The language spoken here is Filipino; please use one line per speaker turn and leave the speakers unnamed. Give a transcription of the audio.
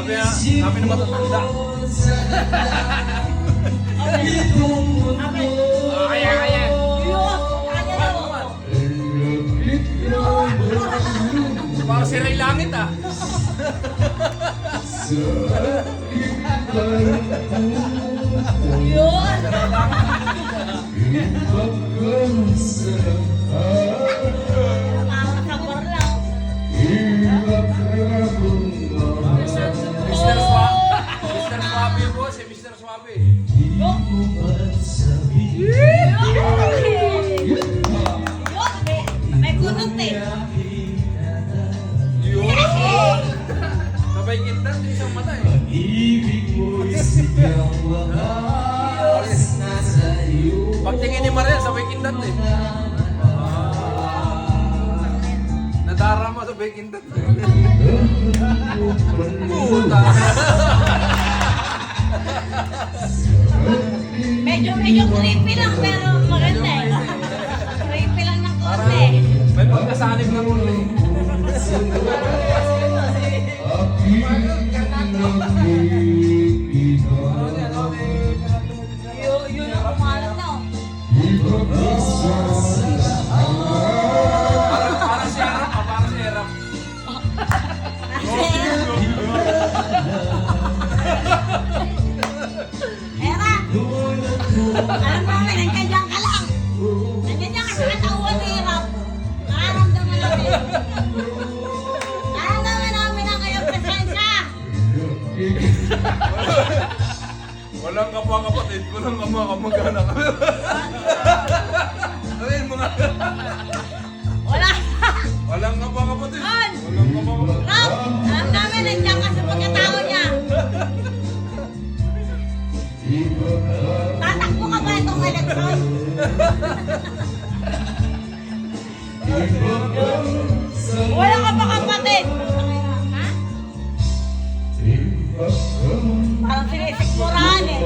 Sabi na matatanda. Kaya. Para si Ray Langit ah. Mr. Swabe po, si Mr. Swabe.
May kunot eh.
Sabay kita, isang mata eh. Pagtingin ni Maria, sabay kindat eh. Nadarama sabay kindat eh. Puta.
Medyo creepy lang pero maganda eh. Creepy lang ng konti.
May pagkasanib na rin eh.
Yun ang kumalat na oh.
Parang si Erap, parang si Erap.
Era! Alam namin, nandiyan ka lang. Nandiyan ka sa katawan ni Erap. Nakaramdaman namin. Nakaramdaman namin ang iyong presensya.
Walang kapwa-kapatid, walang kamag-anak. Sabihin mo nga.
Wala.
Walang kapwa-kapatid.
On!
Walang kamag-anak.
Rob! Alam namin, nandiyan ka sa pagkatao niya. Tatakbo ka ba itong elektron? Wala ka pa kapatid. Ha? Parang sinisikmurahan eh.